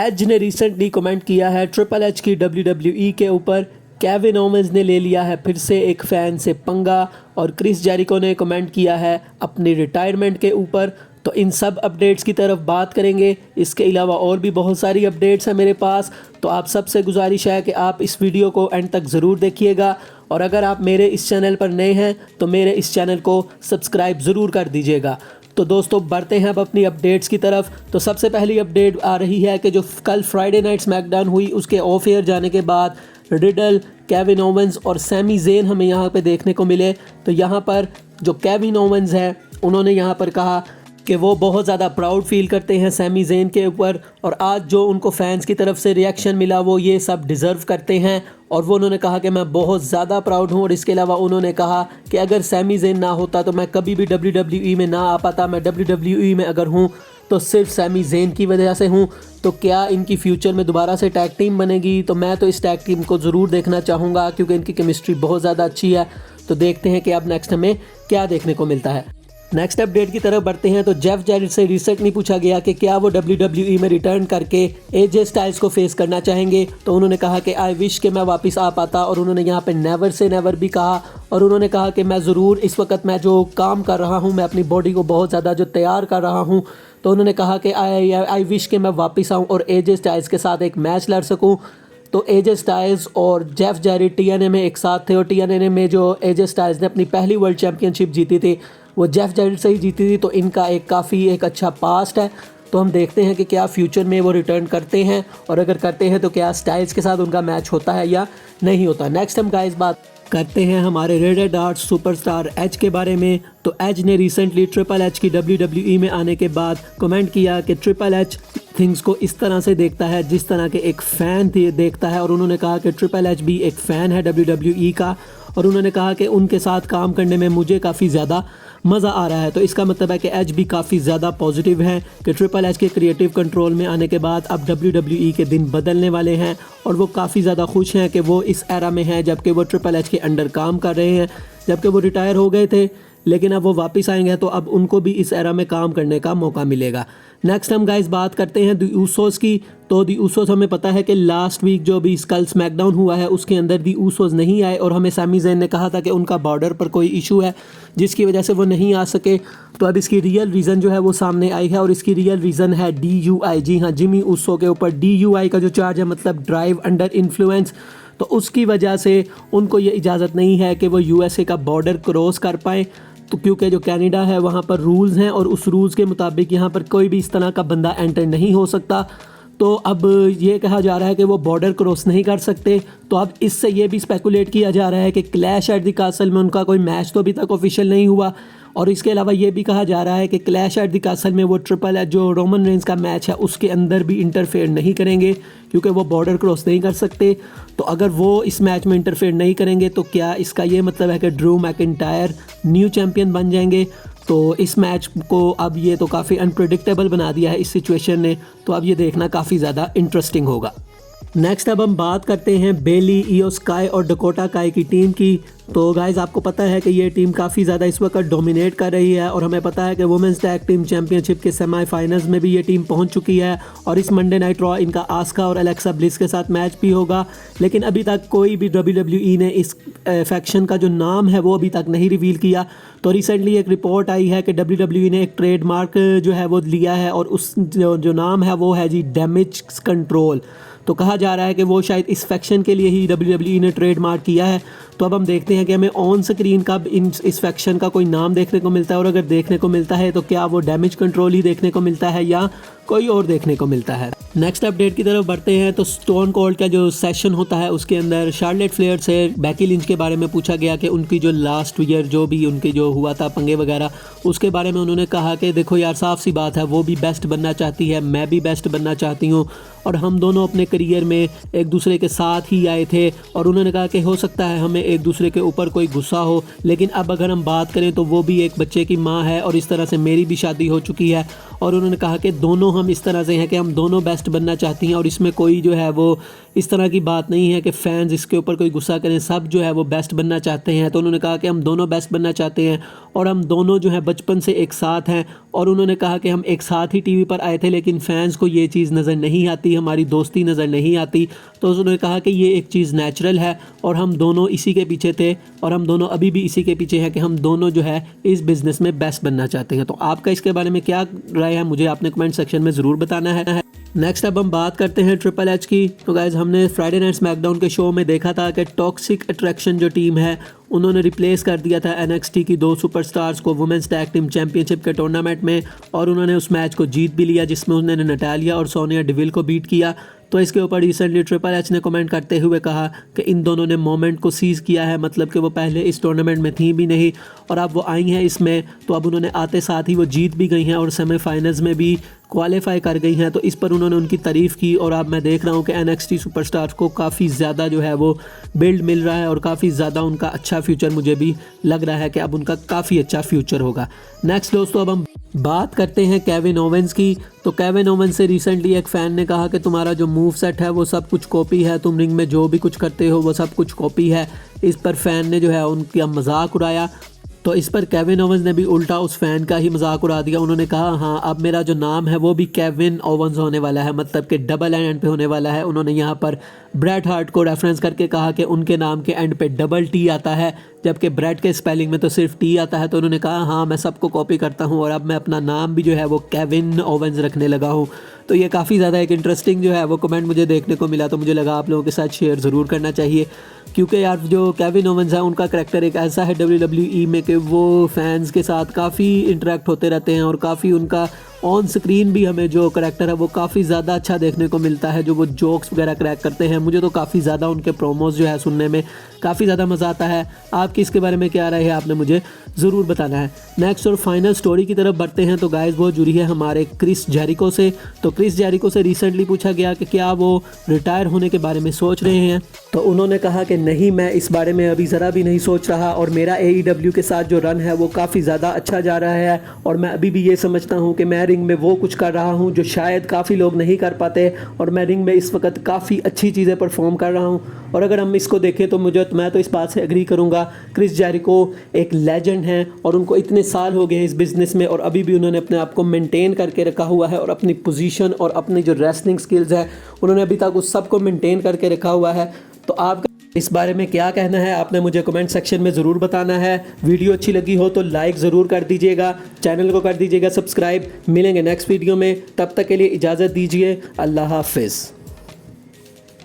As ने recently comment किया है ट्रिपल एच की WWE के ऊपर। केविन ओवेंस ने ले लिया है फिर से एक फ़ैन से पंगा, और क्रिस जेरिको ने कमेंट किया है अपनी रिटायरमेंट के ऊपर। तो इन सब अपडेट्स की तरफ बात करेंगे। इसके अलावा और भी बहुत सारी अपडेट्स हैं मेरे पास, तो आप सबसे गुजारिश है कि आप इस वीडियो को एंड तक ज़रूर देखिएगा। और अगर आप मेरे इस चैनल पर नए हैं तो मेरे इस चैनल को सब्सक्राइब ज़रूर कर दीजिएगा। तो दोस्तों बढ़ते हैं अब अपनी अपडेट्स की तरफ। तो सबसे पहली अपडेट आ रही है कि जो कल फ्राइडे नाइट स्मैकडाउन हुई उसके ऑफ एयर जाने के बाद रिडल, केविन ओवेंस और सैमी ज़ेन हमें यहाँ पे देखने को मिले। तो यहाँ पर जो केविन ओवेंस है उन्होंने यहाँ पर कहा कि वो बहुत ज़्यादा प्राउड फील करते हैं सैमी ज़ेन के ऊपर, और आज जो उनको फैंस की तरफ से रिएक्शन मिला वो ये सब डिज़र्व करते हैं। और वो उन्होंने कहा कि मैं बहुत ज़्यादा प्राउड हूँ। और इसके अलावा उन्होंने कहा कि अगर सैमी ज़ेन ना होता तो मैं कभी भी WWE में ना आ पाता। मैं WWE में अगर हूँ तो सिर्फ सैमी ज़ेन की वजह से हूँ। तो क्या इनकी फ्यूचर में दोबारा से टैग टीम बनेगी? तो मैं तो इस टैग टीम को ज़रूर देखना चाहूँगा क्योंकि इनकी केमिस्ट्री बहुत ज़्यादा अच्छी है। तो देखते हैं कि अब नेक्स्ट हमें क्या देखने को मिलता है। नेक्स्ट अपडेट की तरफ बढ़ते हैं। तो जेफ जैरेट से रिसेंटली पूछा गया कि क्या वो WWE में रिटर्न करके AJ स्टाइल्स को फेस करना चाहेंगे। तो उन्होंने कहा कि आई विश कि मैं वापस आ पाता, और उन्होंने यहाँ पे नेवर से नेवर भी कहा। और उन्होंने कहा कि मैं ज़रूर इस वक्त मैं जो काम कर रहा हूँ, मैं अपनी बॉडी को बहुत ज़्यादा जो तैयार कर रहा हूँ, तो उन्होंने कहा कि आई विश कि मैं वापस आऊँ और AJ स्टाइल्स के साथ एक मैच लड़ सकूँ। तो AJ स्टाइल्स और जेफ जैरेट TNA में एक साथ थे, और TNA में जो AJ स्टाइल्स ने अपनी पहली वर्ल्ड चैम्पियनशिप जीती थी वो जेफ जैरेट से ही जीती थी। तो इनका काफ़ी एक अच्छा पास्ट है। तो हम देखते हैं कि क्या फ्यूचर में वो रिटर्न करते हैं, और अगर करते हैं तो क्या स्टाइल्स के साथ उनका मैच होता है या नहीं होता। नेक्स्ट हम गाइस बात करते हैं हमारे रेड आर्ट्स सुपरस्टार एज के बारे में। तो एज ने रिसेंटली ट्रिपल एच की WWE में आने के बाद कमेंट किया कि ट्रिपल एच थिंग्स को इस तरह से देखता है जिस तरह के एक फ़ैन देखता है। और उन्होंने कहा कि ट्रिपल एच भी एक फ़ैन है WWE का, और उन्होंने कहा कि उनके साथ काम करने में मुझे काफ़ी ज़्यादा मज़ा आ रहा है। तो इसका मतलब है कि एच भी काफ़ी ज़्यादा पॉजिटिव है कि ट्रिपल एच के क्रिएटिव कंट्रोल में आने के बाद अब WWE के दिन बदलने वाले हैं, और वो काफ़ी ज़्यादा खुश हैं कि वो इस एरा में हैं जबकि वो ट्रिपल एच के अंडर काम कर रहे हैं। जबकि वो रिटायर हो गए थे लेकिन अब वो वापस आएंगे तो अब उनको भी इस एरा में काम करने का मौका मिलेगा। नेक्स्ट हम गाइस बात करते हैं दी ऊसोस की। तो दी ऊसोस हमें पता है कि लास्ट वीक जो भी कल स्मैकडाउन हुआ है उसके अंदर दी ऊसोस नहीं आए, और हमें सैमी ज़ेन ने कहा था कि उनका बॉर्डर पर कोई इशू है जिसकी वजह से वो नहीं आ सके। तो अब इसकी रियल रीज़न जो है वो सामने आई है, और इसकी रियल रीज़न है DUI। जी हाँ, जिमी ऊसो के ऊपर DUI का जो चार्ज है, मतलब ड्राइव अंडर इन्फ्लुएंस। तो उसकी वजह से उनको ये इजाज़त नहीं है कि वो USA का बॉर्डर क्रॉस कर पाएँ। तो क्योंकि जो कनाडा है वहाँ पर रूल्स हैं, और उस रूल्स के मुताबिक यहाँ पर कोई भी इस तरह का बंदा एंटर नहीं हो सकता। तो अब ये कहा जा रहा है कि वो बॉर्डर क्रॉस नहीं कर सकते। तो अब इससे ये भी स्पेकुलेट किया जा रहा है कि क्लैश एट द कासल में उनका कोई मैच तो अभी तक ऑफिशियल नहीं हुआ। और इसके अलावा ये भी कहा जा रहा है कि क्लैश एट द कासल में वो ट्रिपल एच जो रोमन रेंस का मैच है उसके अंदर भी इंटरफेयर नहीं करेंगे क्योंकि वो बॉर्डर क्रॉस नहीं कर सकते। तो अगर वो इस मैच में इंटरफेयर नहीं करेंगे तो क्या इसका ये मतलब है कि ड्रू मैकिंटायर न्यू चैम्पियन बन जाएंगे? तो इस मैच को अब ये तो काफ़ी अनप्रेडिक्टेबल बना दिया है इस सिचुएशन ने। तो अब ये देखना काफ़ी ज़्यादा इंटरेस्टिंग होगा। नेक्स्ट अब हम बात करते हैं बेली, इयो स्काई और डकोटा काई की टीम की। तो गाइज आपको पता है कि ये टीम काफ़ी ज़्यादा इस वक्त डोमिनेट कर रही है, और हमें पता है कि वुमेंस टैग टीम चैंपियनशिप के सेमीफाइनल्स में भी ये टीम पहुंच चुकी है। और इस मंडे नाइट रॉ इनका आस्का और एलेक्सा ब्लिस के साथ मैच भी होगा। लेकिन अभी तक कोई भी WWE ने इस फैक्शन का जो नाम है वो अभी तक नहीं रिवील किया। तो रिसेंटली एक रिपोर्ट आई है कि WWE ने एक ट्रेडमार्क जो है वो लिया है, और उस जो नाम है वो है जी डैमेज कंट्रोल। तो कहा जा रहा है कि वो शायद इस फैक्शन के लिए ही WWE ने ट्रेडमार्क किया है। तो अब हम देखते हैं कि हमें ऑन स्क्रीन कब इस फैक्शन का कोई नाम देखने को मिलता है, और अगर देखने को मिलता है तो क्या वो डैमेज कंट्रोल ही देखने को मिलता है या कोई और देखने को मिलता है। नेक्स्ट अपडेट की तरफ बढ़ते हैं। तो स्टोन कोल्ड का जो सेशन होता है उसके अंदर शार्लेट फ्लेयर से बैकी लिंच के बारे में पूछा गया कि उनकी जो लास्ट ईयर जो भी उनके जो हुआ था पंगे वगैरह उसके बारे में उन्होंने कहा कि देखो यार, साफ सी बात है, वो भी बेस्ट बनना चाहती है, मैं भी बेस्ट बनना चाहती हूँ, और हम दोनों अपने करियर में एक दूसरे के साथ ही आए थे। और उन्होंने कहा कि हो सकता है हमें एक दूसरे के ऊपर कोई गुस्सा हो, लेकिन अब अगर हम बात करें तो वो भी एक बच्चे की माँ है, और इस तरह से मेरी भी शादी हो चुकी है, और उन्होंने कहा कि दोनों हम इस तरह से हैं कि हम दोनों बेस्ट बनना चाहती हैं और इसमें कोई जो है वो इस तरह की बात नहीं है कि फ़ैन्स इसके ऊपर कोई गुस्सा करें, सब जो है वो बेस्ट बनना चाहते हैं। तो उन्होंने कहा कि हम दोनों बेस्ट बनना चाहते हैं और हम दोनों जो है बचपन से एक साथ हैं। और उन्होंने कहा कि हम एक साथ ही टीवी पर आए थे लेकिन फ़ैन्स को ये चीज़ नज़र नहीं आती, हमारी दोस्ती नज़र नहीं आती। तो उन्होंने कहा कि ये एक चीज़ नेचुरल है और हम दोनों इसी के पीछे थे और हम दोनों अभी भी इसी के पीछे हैं कि हम दोनों जो है इस बिज़नेस में बेस्ट बनना चाहते हैं। तो आपका इसके बारे में क्या राय है, मुझे आपने कमेंट सेक्शन में ज़रूर बताना है। नेक्स्ट अब हम बात करते हैं ट्रिपल एच की। तो गाइज हमने फ्राइडे नाइट स्मैकडाउन के शो में देखा था कि टॉक्सिक अट्रैक्शन जो टीम है उन्होंने रिप्लेस कर दिया था NXT की 2 सुपरस्टार्स को वुमेंस टैग टीम चैंपियनशिप के टूर्नामेंट में और उन्होंने उस मैच को जीत भी लिया जिसमें उन्होंने नटालिया और सोनिया डेविल को बीट किया। तो इसके ऊपर रिसेंटली ट्रिपल एच ने कमेंट करते हुए कहा कि इन दोनों ने मोमेंट को सीज़ किया है, मतलब कि वो पहले इस टूर्नामेंट में थी भी नहीं और अब वो आई हैं इसमें, तो अब उन्होंने आते साथ ही वो जीत भी गई हैं और सेमीफाइनल्स में भी क्वालिफाई कर गई हैं। तो इस पर उन्होंने उनकी तारीफ़ की और अब मैं देख रहा हूँ कि NXT सुपरस्टार्स को काफ़ी ज़्यादा जो है वो बिल्ड मिल रहा है और काफ़ी ज़्यादा उनका अच्छा फ्यूचर मुझे भी लग रहा है कि अब उनका काफ़ी अच्छा फ्यूचर होगा। नेक्स्ट दोस्तों अब हम बात करते हैं केविन ओवेंस की। तो केविन ओवेंस से रिसेंटली एक फ़ैन ने कहा कि तुम्हारा जो मूव सेट है वो सब कुछ कॉपी है, तुम रिंग में जो भी कुछ करते हो वो सब कुछ कॉपी है। इस पर फ़ैन ने जो है उनका मजाक उड़ाया। तो इस पर केविन ओवेंस ने भी उल्टा उस फ़ैन का ही मजाक उड़ा दिया। उन्होंने कहा हाँ अब मेरा जो नाम है वो भी केविन ओवेंस होने वाला है, मतलब कि डबल एंड पे होने वाला है। उन्होंने यहाँ पर ब्रेट हार्ट को रेफरेंस करके कहा कि उनके नाम के एंड पे डबल टी आता है जबकि ब्रेट के स्पेलिंग में तो सिर्फ टी आता है। तो उन्होंने कहा हाँ मैं सबको कॉपी करता हूँ और अब मैं अपना नाम भी जो है वो केविन ओवेंस रखने लगा हूँ। तो ये काफ़ी ज़्यादा एक इंटरेस्टिंग जो है वो कमेंट मुझे देखने को मिला, तो मुझे लगा आप लोगों के साथ शेयर ज़रूर करना चाहिए क्योंकि यार जो केविन ओवेंस है उनका करैक्टर एक ऐसा है WWE में कि वो फैंस के साथ काफ़ी इंटरेक्ट होते रहते हैं और काफ़ी उनका ऑन स्क्रीन भी हमें जो करैक्टर है वो काफ़ी ज़्यादा अच्छा देखने को मिलता है, जो वो जोक्स वगैरह क्रैक करते हैं। मुझे तो काफ़ी ज़्यादा उनके प्रोमोज जो है सुनने में काफ़ी ज़्यादा मज़ा आता है। आपकी इसके बारे में क्या राय है, आपने मुझे ज़रूर बताना है। नेक्स्ट और फाइनल स्टोरी की तरफ बढ़ते हैं। तो गाइस वो जुड़ी है हमारे क्रिस जेरिको से। तो क्रिस जेरिको से रिसेंटली पूछा गया कि क्या वो रिटायर होने के बारे में सोच रहे हैं, तो उन्होंने कहा कि नहीं, मैं इस बारे में अभी ज़रा भी नहीं सोच रहा और मेरा AEW के साथ जो रन है वो काफ़ी ज़्यादा अच्छा जा रहा है और मैं अभी भी ये समझता हूँ कि मैं रिंग में वो कुछ कर रहा हूँ जो शायद काफ़ी लोग नहीं कर पाते और मैं रिंग में इस वक्त काफ़ी अच्छी चीज़ें परफॉर्म कर रहा हूँ। और अगर हम इसको देखें तो मैं तो इस बात से एग्री करूँगा, क्रिस जेरिको एक लेजेंड हैं और उनको इतने साल हो गए हैं इस बिज़नेस में और अभी भी उन्होंने अपने आप को मेंटेन करके रखा हुआ है और अपनी पोजीशन और अपनी जो रेसलिंग स्किल्स है उन्होंने अभी तक उस सब को मेंटेन करके रखा हुआ है। तो आपका इस बारे में क्या कहना है, आपने मुझे कमेंट सेक्शन में ज़रूर बताना है। वीडियो अच्छी लगी हो तो लाइक ज़रूर कर दीजिएगा, चैनल को कर दीजिएगा सब्सक्राइब। मिलेंगे नेक्स्ट वीडियो में, तब तक के लिए इजाज़त दीजिए। अल्लाह हाफिज़।